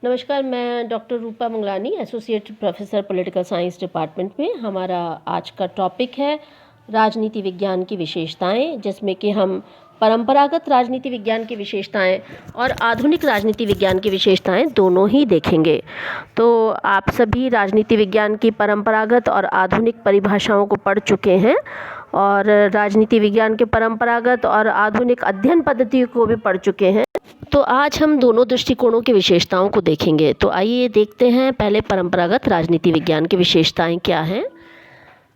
नमस्कार, मैं doctor Rupa Mangalani, associate professor political science department में। हमारा आज का टॉपिक है राजनीति विज्ञान की विशेषताएं, जिसमें कि हम परंपरागत राजनीति विज्ञान की विशेषताएं और आधुनिक राजनीति विज्ञान की विशेषताएं दोनों ही देखेंगे। तो आप सभी राजनीति विज्ञान की परंपरागत और आधुनिक परिभाषाओं को पढ़ चुके हैं और राजनीति विज्ञान के परंपरागत और आधुनिक अध्ययन पद्धतियों को भी पढ़ चुके हैं। तो आज हम दोनों दृष्टिकोणों की विशेषताओं को देखेंगे। तो आइए देखते हैं पहले परंपरागत राजनीति विज्ञान की विशेषताएं क्या हैं।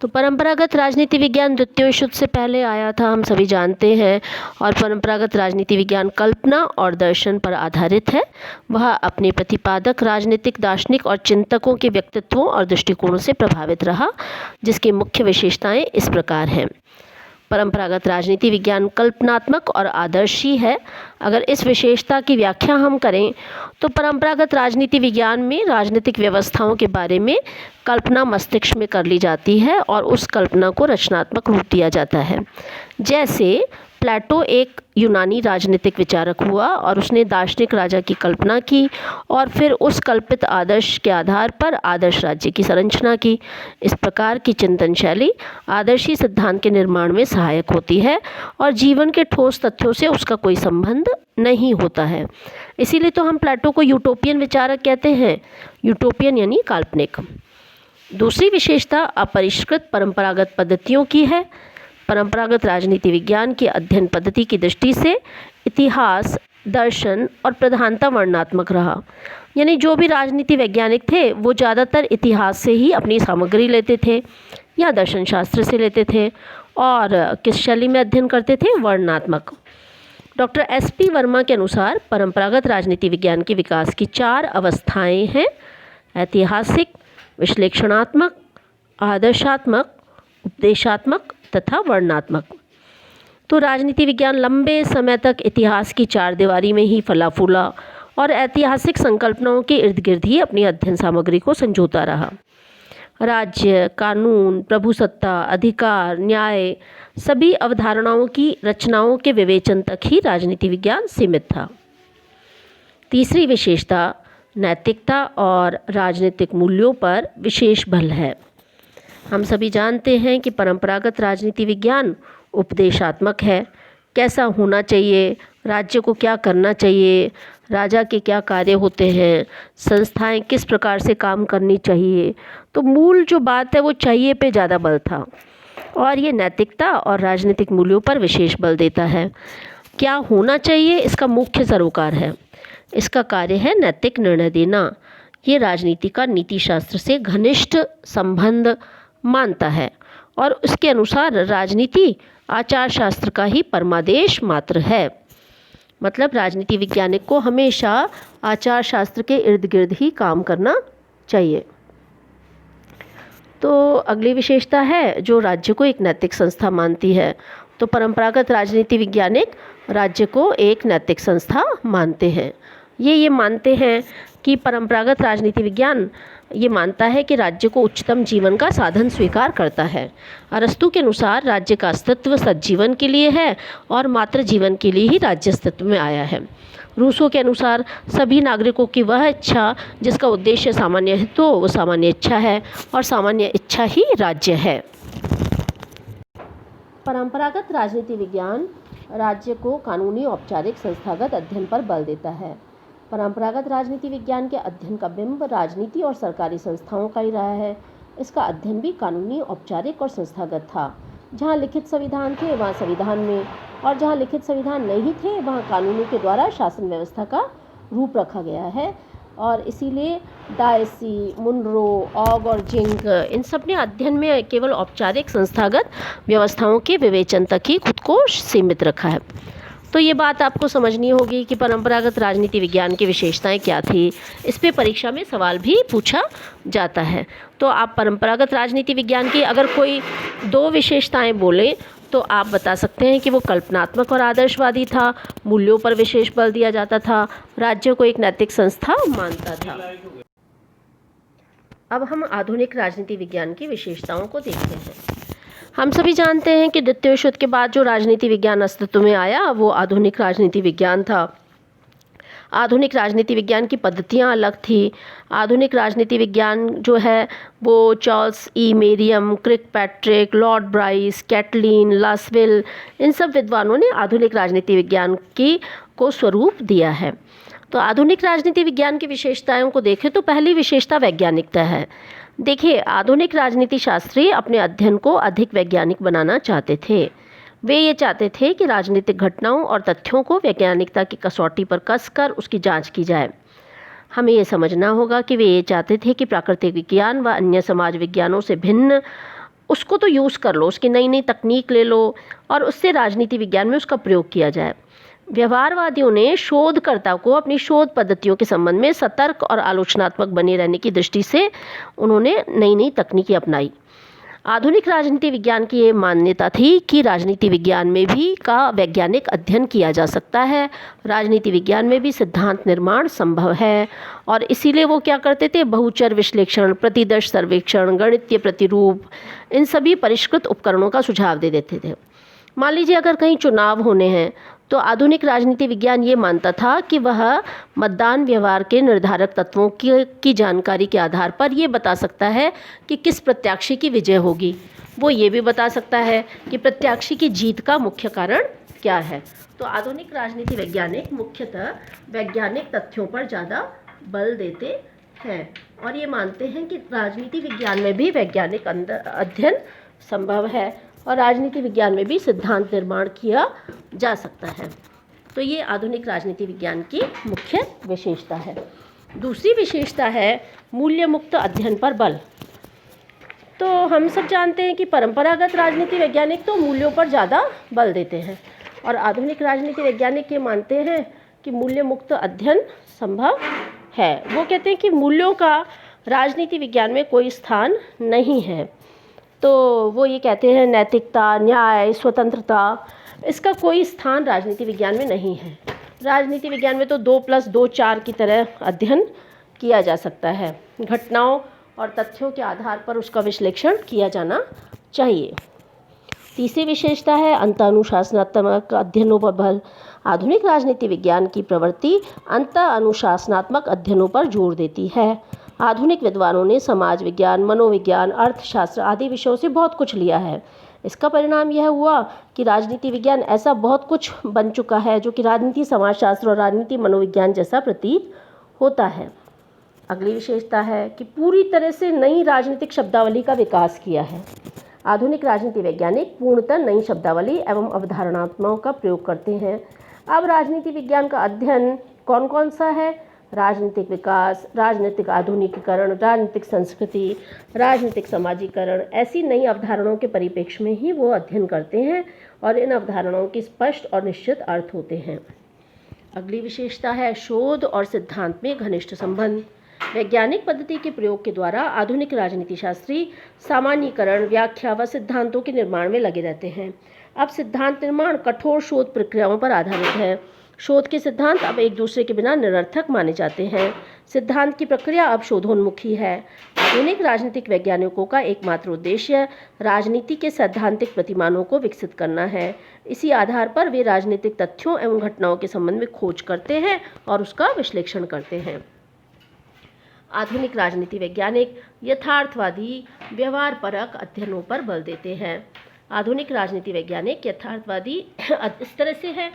तो परंपरागत राजनीति विज्ञान द्वितीय विश्व युद्ध से पहले आया था, हम सभी जानते हैं। और परंपरागत राजनीति विज्ञान कल्पना और दर्शन पर आधारित है। वह अपने प्रतिपादक राजनीतिक दार्शनिक और चिंतकों के व्यक्तित्वों और दृष्टिकोणों से प्रभावित रहा, जिसकी मुख्य विशेषताएं इस प्रकार हैं। परंपरागत राजनीति विज्ञान कल्पनात्मक और आदर्शी है। अगर इस विशेषता की व्याख्या हम करें तो परंपरागत राजनीति विज्ञान में राजनीतिक व्यवस्थाओं के बारे में कल्पना मस्तिष्क में कर ली जाती है और उस कल्पना को रचनात्मक रूप दिया जाता है। जैसे प्लेटो एक यूनानी राजनीतिक विचारक हुआ और उसने दार्शनिक राजा की कल्पना की और फिर उस कल्पित आदर्श के आधार पर आदर्श राज्य की संरचना की। इस प्रकार की चिंतन शैली आदर्शी सिद्धांत के निर्माण में सहायक होती है और जीवन के ठोस तथ्यों से उसका कोई संबंध नहीं होता है। इसीलिए तो हम प्लेटो को यूटोपियन विचारक कहते हैं। यूटोपियन यानी काल्पनिक। दूसरी विशेषता अपरिष्कृत परंपरागत पद्धतियों की है। परंपरागत राजनीति विज्ञान की अध्ययन पद्धति की दृष्टि से इतिहास, दर्शन और प्रधानता वर्णनात्मक रहा। यानी जो भी राजनीति वैज्ञानिक थे वो ज़्यादातर इतिहास से ही अपनी सामग्री लेते थे या दर्शन शास्त्र से लेते थे। और किस शैली में अध्ययन करते थे? वर्णनात्मक। Doctor SP. वर्मा के अनुसार परंपरागत राजनीति विज्ञान के विकास की 4 अवस्थाएं हैं: ऐतिहासिक, विश्लेषणात्मक, आदर्शात्मक, उपदेशात्मक तथा वर्णनात्मक। तो राजनीति विज्ञान लंबे समय तक इतिहास की 4 दीवारी में ही फला फूला और ऐतिहासिक संकल्पनाओं के इर्द गिर्द ही अपनी अध्ययन सामग्री को संजोता रहा। राज्य, कानून, प्रभुसत्ता, अधिकार, न्याय सभी अवधारणाओं की रचनाओं के विवेचन तक ही राजनीति विज्ञान सीमित था। तीसरी विशेषता नैतिकता और राजनीतिक मूल्यों पर विशेष बल है। हम सभी जानते हैं कि परंपरागत राजनीति विज्ञान उपदेशात्मक है। कैसा होना चाहिए, राज्य को क्या करना चाहिए, राजा के क्या कार्य होते हैं, संस्थाएं किस प्रकार से काम करनी चाहिए। तो मूल जो बात है वो चाहिए पे ज़्यादा बल था और ये नैतिकता और राजनीतिक मूल्यों पर विशेष बल देता है। क्या होना चाहिए इसका मुख्य सरोकार है। इसका कार्य है नैतिक निर्णय देना। ये राजनीति का नीति शास्त्र से घनिष्ठ संबंध मानता है और उसके अनुसार राजनीति आचार शास्त्र का ही परमादेश मात्र है। मतलब राजनीति वैज्ञानिक को हमेशा आचार शास्त्र के इर्द गिर्द ही काम करना चाहिए। तो अगली विशेषता है जो राज्य को एक नैतिक संस्था मानती है। तो परंपरागत राजनीति वैज्ञानिक राज्य को एक नैतिक संस्था मानते हैं। ये मानते हैं कि परंपरागत राजनीति विज्ञान ये मानता है कि राज्य को उच्चतम जीवन का साधन स्वीकार करता है। अरस्तु के अनुसार राज्य का अस्तित्व सज्जीवन के लिए है और मात्र जीवन के लिए ही राज्य अस्तित्व में आया है। रूसो के अनुसार सभी नागरिकों की वह इच्छा जिसका उद्देश्य सामान्य हित हो वो सामान्य इच्छा है और सामान्य इच्छा ही राज्य है। परंपरागत राजनीति विज्ञान राज्य को कानूनी औपचारिक संस्थागत अध्ययन पर बल देता है। परंपरागत राजनीति विज्ञान के अध्ययन का बिंब राजनीति और सरकारी संस्थाओं का ही रहा है। इसका अध्ययन भी कानूनी, औपचारिक और संस्थागत था। जहाँ लिखित संविधान थे वहाँ संविधान में, और जहाँ लिखित संविधान नहीं थे वहाँ कानूनों के द्वारा शासन व्यवस्था का रूप रखा गया है। और इसीलिए डायसी, मुनरो, ऑग और जिंक इन सब ने अध्ययन में केवल औपचारिक संस्थागत व्यवस्थाओं के विवेचन तक ही खुद को सीमित रखा है। तो ये बात आपको समझनी होगी कि परंपरागत राजनीति विज्ञान की विशेषताएं क्या थी। इस पे परीक्षा में सवाल भी पूछा जाता है। तो आप परंपरागत राजनीति विज्ञान की अगर कोई 2 विशेषताएं बोलें तो आप बता सकते हैं कि वो कल्पनात्मक और आदर्शवादी था, मूल्यों पर विशेष बल दिया जाता था, राज्य को एक नैतिक संस्था मानता था। अब हम आधुनिक राजनीति विज्ञान की विशेषताओं को देखते हैं। हम सभी जानते हैं कि द्वितीय विश्व युद्ध के बाद जो राजनीति विज्ञान अस्तित्व में आया वो आधुनिक राजनीति विज्ञान था। आधुनिक राजनीति विज्ञान की पद्धतियाँ अलग थी। आधुनिक राजनीति विज्ञान जो है वो Charles E Merriam, Kirkpatrick, Lord Bryce, Catlin, Lasswell, इन सब विद्वानों ने आधुनिक राजनीति विज्ञान की को स्वरूप दिया है। तो आधुनिक राजनीति विज्ञान की विशेषताओं को देखें तो पहली विशेषता वैज्ञानिकता है। देखिए, आधुनिक राजनीति शास्त्री अपने अध्ययन को अधिक वैज्ञानिक बनाना चाहते थे। वे ये चाहते थे कि राजनीतिक घटनाओं और तथ्यों को वैज्ञानिकता की कसौटी पर कसकर उसकी जांच की जाए। हमें ये समझना होगा कि वे ये चाहते थे कि प्राकृतिक विज्ञान व अन्य समाज विज्ञानों से भिन्न उसको तो यूज़ कर लो, उसकी नई नई तकनीक ले लो और उससे राजनीति विज्ञान में उसका प्रयोग किया जाए। व्यवहारवादियों ने शोधकर्ता को अपनी शोध पद्धतियों के संबंध में सतर्क और आलोचनात्मक बने रहने की दृष्टि से उन्होंने नई नई तकनीकें अपनाई। आधुनिक राजनीति विज्ञान की ये मान्यता थी कि राजनीति विज्ञान में भी का वैज्ञानिक अध्ययन किया जा सकता है, राजनीति विज्ञान में भी सिद्धांत निर्माण संभव है। और इसीलिए वो क्या करते थे, बहुचर विश्लेषण, प्रतिदर्श सर्वेक्षण, गणितीय प्रतिरूप, इन सभी परिष्कृत उपकरणों का सुझाव दे देते थे। मान लीजिए अगर कहीं चुनाव होने हैं तो आधुनिक राजनीति विज्ञान ये मानता था कि वह मतदान व्यवहार के निर्धारक तत्वों की जानकारी के आधार पर ये बता सकता है कि किस प्रत्याशी की विजय होगी। वो ये भी बता सकता है कि प्रत्याशी की जीत का मुख्य कारण क्या है। तो आधुनिक राजनीति वैज्ञानिक मुख्यतः वैज्ञानिक तथ्यों पर ज़्यादा बल देते हैं और ये मानते हैं कि राजनीति विज्ञान में भी वैज्ञानिक अध्ययन संभव है और राजनीति विज्ञान में भी सिद्धांत निर्माण किया जा सकता है। तो ये आधुनिक राजनीति विज्ञान की मुख्य विशेषता है। दूसरी विशेषता है मूल्य मुक्त अध्ययन पर बल। तो हम सब जानते हैं कि परंपरागत राजनीति वैज्ञानिक तो मूल्यों पर ज़्यादा बल देते हैं और आधुनिक राजनीति वैज्ञानिक ये मानते हैं कि मूल्य मुक्त अध्ययन संभव है। वो कहते हैं कि मूल्यों का राजनीति विज्ञान में कोई स्थान नहीं है। तो वो ये कहते हैं नैतिकता, न्याय, स्वतंत्रता, इसका कोई स्थान राजनीति विज्ञान में नहीं है। राजनीति विज्ञान में तो 2+2 4 की तरह अध्ययन किया जा सकता है। घटनाओं और तथ्यों के आधार पर उसका विश्लेषण किया जाना चाहिए। तीसरी विशेषता है अंतःअनुशासनात्मक अध्ययनों पर बल। आधुनिक राजनीति विज्ञान की प्रवृत्ति अंतःअनुशासनात्मक अध्ययनों पर जोर देती है। आधुनिक विद्वानों ने समाज विज्ञान, मनोविज्ञान, अर्थशास्त्र आदि विषयों से बहुत कुछ लिया है। इसका परिणाम यह हुआ कि राजनीति विज्ञान ऐसा बहुत कुछ बन चुका है जो कि राजनीति समाजशास्त्र और राजनीति मनोविज्ञान जैसा प्रतीत होता है। अगली विशेषता है कि पूरी तरह से नई राजनीतिक शब्दावली का विकास किया है। आधुनिक राजनीति वैज्ञानिक पूर्णतः नई शब्दावली एवं अवधारणात्मकों का प्रयोग करते हैं। अब राजनीति विज्ञान का अध्ययन कौन कौन सा है? राजनीतिक विकास, राजनीतिक आधुनिकीकरण, राजनीतिक संस्कृति, राजनीतिक समाजीकरण, ऐसी नई अवधारणाओं के परिप्रेक्ष्य में ही वो अध्ययन करते हैं और इन अवधारणाओं के स्पष्ट और निश्चित अर्थ होते हैं। अगली विशेषता है शोध और सिद्धांत में घनिष्ठ संबंध। वैज्ञानिक पद्धति के प्रयोग के द्वारा आधुनिक राजनीति शास्त्री सामान्यीकरण, व्याख्या व सिद्धांतों के निर्माण में लगे रहते हैं। अब सिद्धांत निर्माण कठोर शोध प्रक्रियाओं पर आधारित है। शोध के सिद्धांत अब एक दूसरे के बिना निरर्थक माने जाते हैं। सिद्धांत की प्रक्रिया अब शोधोन्मुखी है। आधुनिक राजनीतिक वैज्ञानिकों का एकमात्र उद्देश्य राजनीति के सैद्धांतिक प्रतिमानों को विकसित करना है। इसी आधार पर वे राजनीतिक तथ्यों एवं घटनाओं के संबंध में खोज करते हैं और उसका विश्लेषण करते हैं। आधुनिक राजनीति वैज्ञानिक यथार्थवादी, व्यवहारपरक अध्ययनों पर बल देते हैं। आधुनिक राजनीति वैज्ञानिक यथार्थवादी इस तरह से है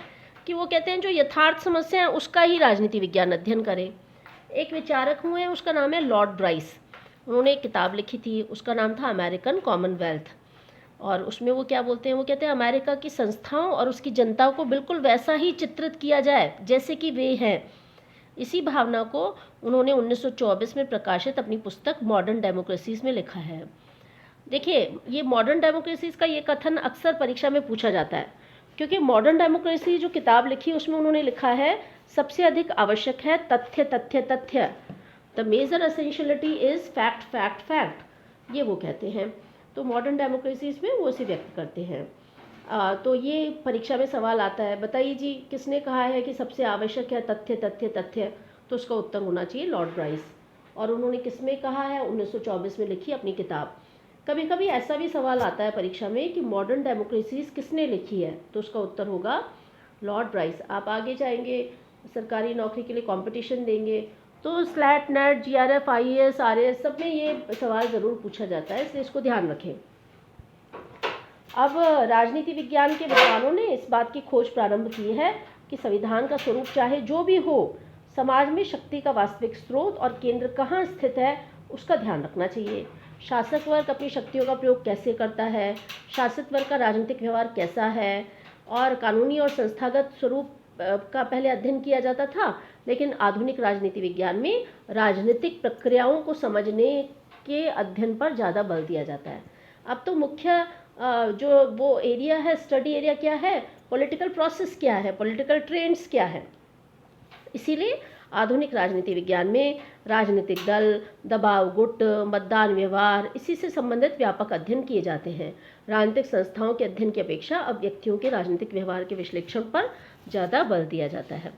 कि वो कहते हैं जो यथार्थ समस्या है उसका ही राजनीति विज्ञान अध्ययन करें। एक विचारक हुए हैं, उसका नाम है लॉर्ड ब्राइस। उन्होंने एक किताब लिखी थी, उसका नाम था अमेरिकन कॉमनवेल्थ। और उसमें वो क्या बोलते हैं, वो कहते हैं अमेरिका की संस्थाओं और उसकी जनता को बिल्कुल वैसा ही चित्रित किया जाए जैसे कि वे हैं। इसी भावना को उन्होंने 1924 में प्रकाशित अपनी पुस्तक मॉडर्न डेमोक्रेसीज में लिखा है। देखिए, ये मॉडर्न डेमोक्रेसीज का ये कथन अक्सर परीक्षा में पूछा जाता है, क्योंकि मॉडर्न डेमोक्रेसी जो किताब लिखी उसमें उन्होंने लिखा है सबसे अधिक आवश्यक है तथ्य तथ्य तथ्य। The major essentiality is fact fact fact, ये वो कहते हैं। तो मॉडर्न डेमोक्रेसीज में वो इसे व्यक्त करते हैं। तो ये परीक्षा में सवाल आता है, बताइए जी किसने कहा है कि सबसे आवश्यक है तथ्य तथ्य तथ्य? तो उसका उत्तर होना चाहिए लॉर्ड ब्राइस। और उन्होंने किसमें कहा है? 1924 में लिखी अपनी किताब। कभी कभी ऐसा भी सवाल आता है परीक्षा में कि मॉडर्न डेमोक्रेसीज किसने लिखी है? तो उसका उत्तर होगा लॉर्ड ब्राइस। आप आगे जाएंगे सरकारी नौकरी के लिए कंपटीशन देंगे तो slate net GRF IAS RAS सब में ये सवाल ज़रूर पूछा जाता है, इसलिए इसको ध्यान रखें। अब राजनीति विज्ञान के विद्वानों ने इस बात की खोज प्रारंभ की है कि संविधान का स्वरूप चाहे जो भी हो, समाज में शक्ति का वास्तविक स्रोत और केंद्र कहाँ स्थित है उसका ध्यान रखना चाहिए। शासक वर्ग अपनी शक्तियों का प्रयोग कैसे करता है, शासित वर्ग का राजनीतिक व्यवहार कैसा है, और कानूनी और संस्थागत स्वरूप का पहले अध्ययन किया जाता था, लेकिन आधुनिक राजनीति विज्ञान में राजनीतिक प्रक्रियाओं को समझने के अध्ययन पर ज़्यादा बल दिया जाता है। अब तो मुख्य जो वो एरिया है, स्टडी एरिया क्या है, पॉलिटिकल प्रोसेस क्या है, पॉलिटिकल ट्रेंड्स क्या है। इसीलिए आधुनिक राजनीति विज्ञान में राजनीतिक दल, दबाव गुट, मतदान व्यवहार, इसी से संबंधित व्यापक अध्ययन किए जाते हैं। राजनीतिक संस्थाओं के अध्ययन की अपेक्षा अब व्यक्तियों के राजनीतिक व्यवहार के विश्लेषण पर ज़्यादा बल दिया जाता है।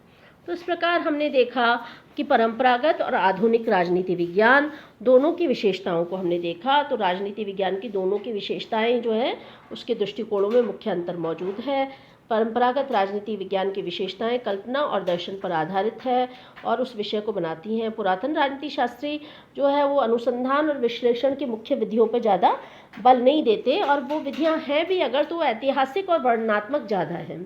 तो इस प्रकार हमने देखा कि परंपरागत और आधुनिक राजनीति विज्ञान दोनों की विशेषताओं को हमने देखा। तो राजनीति विज्ञान की दोनों की विशेषताएं जो है उसके दृष्टिकोणों में मुख्य अंतर मौजूद है। परंपरागत राजनीति विज्ञान की विशेषताएं कल्पना और दर्शन पर आधारित है और उस विषय को बनाती हैं। पुरातन राजनीति शास्त्री जो है वो अनुसंधान और विश्लेषण की मुख्य विधियों पर ज़्यादा बल नहीं देते, और वो विधियां हैं भी अगर तो ऐतिहासिक और वर्णनात्मक ज़्यादा हैं,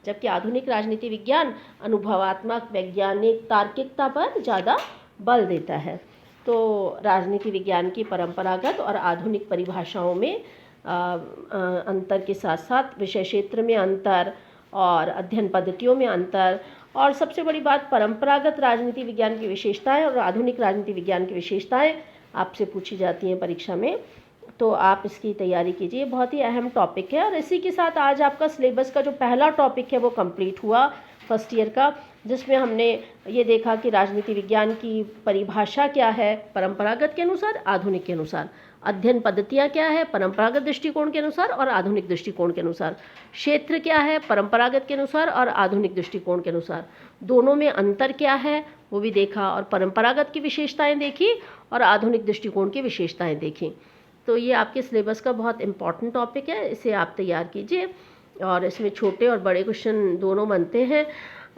जबकि आधुनिक राजनीति विज्ञान अनुभवात्मक, वैज्ञानिक, तार्किकता पर ज़्यादा बल देता है। तो राजनीति विज्ञान की परंपरागत और आधुनिक परिभाषाओं में अंतर के साथ साथ विषय क्षेत्र में अंतर और अध्ययन पद्धतियों में अंतर, और सबसे बड़ी बात परंपरागत राजनीति विज्ञान की विशेषताएं और आधुनिक राजनीति विज्ञान की विशेषताएं आपसे पूछी जाती हैं परीक्षा में, तो आप इसकी तैयारी कीजिए। बहुत ही अहम टॉपिक है। और इसी के साथ आज आपका सिलेबस का जो पहला टॉपिक है वो कंप्लीट हुआ फर्स्ट ईयर का, जिसमें हमने ये देखा कि राजनीति विज्ञान की परिभाषा क्या है परंपरागत के अनुसार, आधुनिक के अनुसार, अध्ययन पद्धतियाँ क्या है परंपरागत दृष्टिकोण के अनुसार और आधुनिक दृष्टिकोण के अनुसार, क्षेत्र क्या है परंपरागत के अनुसार और आधुनिक दृष्टिकोण के अनुसार, दोनों में अंतर क्या है वो भी देखा, और परंपरागत की विशेषताएं देखी और आधुनिक दृष्टिकोण की विशेषताएं देखी। तो ये आपके सिलेबस का बहुत इम्पॉर्टेंट टॉपिक है, इसे आप तैयार कीजिए, और इसमें छोटे और बड़े क्वेश्चन दोनों बनते हैं।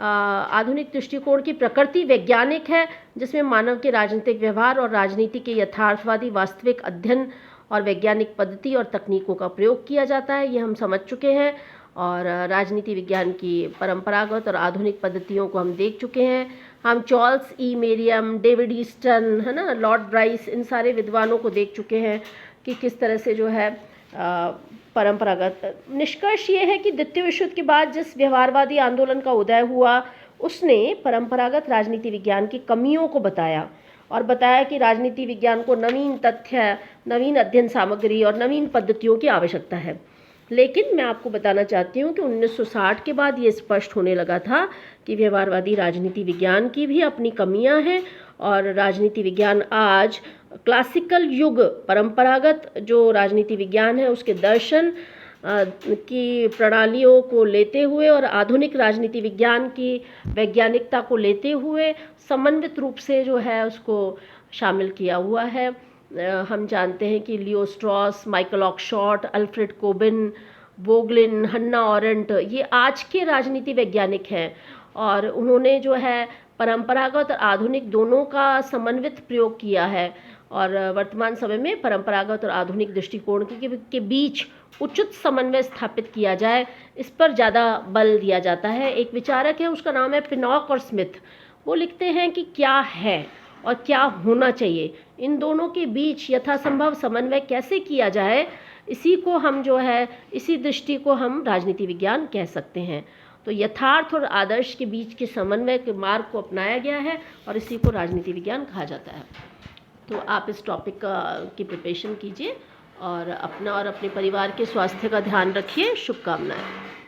आधुनिक दृष्टिकोण की प्रकृति वैज्ञानिक है, जिसमें मानव के राजनीतिक व्यवहार और राजनीति के यथार्थवादी वास्तविक अध्ययन और वैज्ञानिक पद्धति और तकनीकों का प्रयोग किया जाता है, ये हम समझ चुके हैं। और राजनीति विज्ञान की परंपरागत और आधुनिक पद्धतियों को हम देख चुके हैं। हम चार्ल्स ई मेरियम, डेविड ईस्टन, है ना, लॉर्ड ब्राइस, इन सारे विद्वानों को देख चुके हैं कि किस तरह से जो है परंपरागत। निष्कर्ष ये है कि द्वितीय विश्व युद्ध के बाद जिस व्यवहारवादी आंदोलन का उदय हुआ उसने परंपरागत राजनीति विज्ञान की कमियों को बताया, और बताया कि राजनीति विज्ञान को नवीन तथ्य, नवीन अध्ययन सामग्री और नवीन पद्धतियों की आवश्यकता है। लेकिन मैं आपको बताना चाहती हूँ कि 1960 के बाद ये स्पष्ट होने लगा था कि व्यवहारवादी राजनीति विज्ञान की भी अपनी कमियां हैं, और राजनीति विज्ञान आज क्लासिकल युग परंपरागत जो राजनीति विज्ञान है उसके दर्शन की प्रणालियों को लेते हुए और आधुनिक राजनीति विज्ञान की वैज्ञानिकता को लेते हुए समन्वित रूप से जो है उसको शामिल किया हुआ है। हम जानते हैं कि लियो स्ट्रॉस, माइकल ऑक्सशॉट, अल्फ्रेड कोबिन, वोगलिन, हन्ना ऑरेंट, ये आज के राजनीति वैज्ञानिक हैं, और उन्होंने जो है परंपरागत और आधुनिक दोनों का समन्वित प्रयोग किया है, और वर्तमान समय में परंपरागत और आधुनिक दृष्टिकोण के बीच उचित समन्वय स्थापित किया जाए, इस पर ज़्यादा बल दिया जाता है। एक विचारक है, उसका नाम है पिनॉक और स्मिथ, वो लिखते हैं कि क्या है और क्या होना चाहिए, इन दोनों के बीच यथासंभव समन्वय कैसे किया जाए, इसी को हम जो है, इसी दृष्टि को हम राजनीति विज्ञान कह सकते हैं। तो यथार्थ और आदर्श के बीच के समन्वय के मार्ग को अपनाया गया है, और इसी को राजनीति विज्ञान कहा जाता है। तो आप इस टॉपिक की प्रिपरेशन कीजिए और अपना और अपने परिवार के स्वास्थ्य का ध्यान रखिए। शुभकामनाएं।